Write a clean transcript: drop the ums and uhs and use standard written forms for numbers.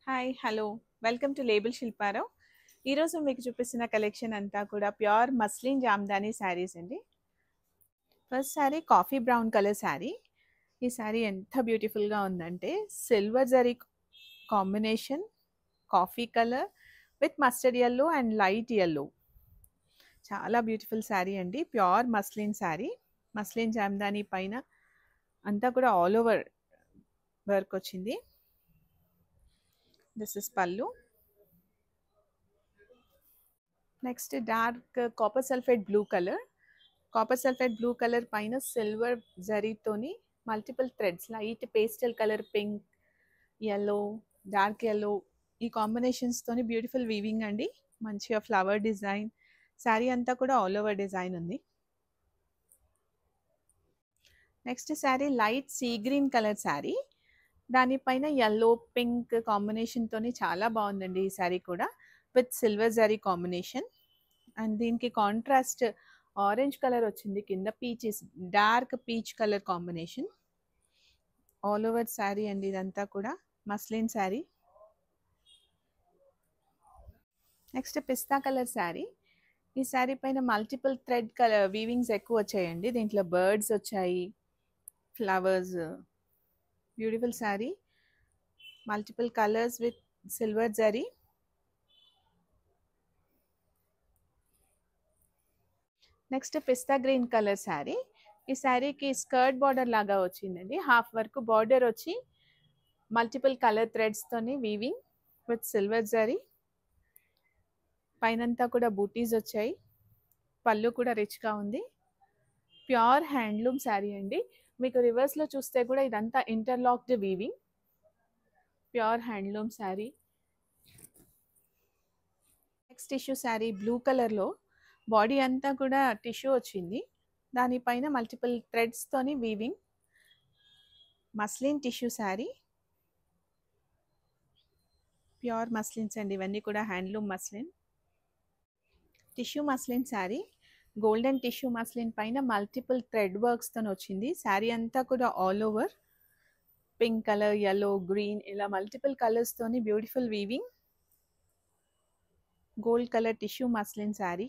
Hi hello welcome to label Shilpa Rao. ఈరోజు మీకు చూపిస్తున్న కలెక్షన్ అంతా కూడా ప్యూర్ మస్లిన్ జామ్దాని శారీస్ అండి. First sari coffee brown colour sari. ఈ శారీ ఎంత బ్యూటిఫుల్గా ఉందంటే silver zari combination, coffee colour with mustard yellow and light yellow. చాలా బ్యూటిఫుల్ శారీ అండి. Pure muslin sari, muslin Jamdani పైన అంతా కూడా ఆల్ ఓవర్ వర్క్ వచ్చింది. This is pallu. Next dark copper sulphate blue colour. Copper sulphate blue colour పైన సిల్వర్ జరీతోని multiple threads, light pastel colour, pink, yellow, dark yellow, ఈ కాంబినేషన్స్తోని బ్యూటిఫుల్ వీవింగ్ అండి. మంచిగా ఫ్లవర్ డిజైన్. శారీ అంతా కూడా ఆల్ ఓవర్ డిజైన్ ఉంది. Next sari light sea green colour sari. దానిపైన ఎల్లో పింక్ కాంబినేషన్తోని చాలా బాగుందండి ఈ శారీ కూడా, with silver zari combination. And దీనికి కాంట్రాస్ట్ ఆరెంజ్ కలర్ వచ్చింది కింద, peaches, dark peach colour combination. All over sari అండి ఇదంతా కూడా మస్లిన్ శారీ. నెక్స్ట్ పిస్తా కలర్ శారీ. ఈ శారీ పైన మల్టిపుల్ థ్రెడ్ కలర్ వీవింగ్స్ ఎక్కువ వచ్చాయండి. దీంట్లో బర్డ్స్ వచ్చాయి, flowers. Beautiful sari, multiple colours with silver zari. Next pista green colour sari. ఈ శారీకి స్కర్ట్ బార్డర్ లాగా వచ్చిందండి. హాఫ్ వరకు బార్డర్ వచ్చి మల్టిపుల్ కలర్ థ్రెడ్స్తోని వీవింగ్ విత్ సిల్వర్ జరీ. పైనంతా కూడా బూటీస్ వచ్చాయి. పళ్ళు కూడా రిచ్గా ఉంది. ప్యూర్ హ్యాండ్లూమ్ శారీ అండి. మీకు రివర్స్లో చూస్తే కూడా ఇదంతా interlocked weaving. Pure handloom sari. Next tissue sari blue కలర్లో, బాడీ అంతా కూడా టిష్యూ వచ్చింది. దానిపైన మల్టిపుల్ థ్రెడ్స్తోని weaving. Muslin tissue sari. Pure muslins అండి ఇవన్నీ కూడా, handloom muslin. Tissue muslin sari, golden tissue muslin పైన మల్టిపుల్ థ్రెడ్ వర్క్స్తో వచ్చింది. శారీ అంతా కూడా all over pink colour, yellow, green, ఇలా మల్టిపుల్ కలర్స్తోని beautiful weaving. Gold colour tissue muslin sari.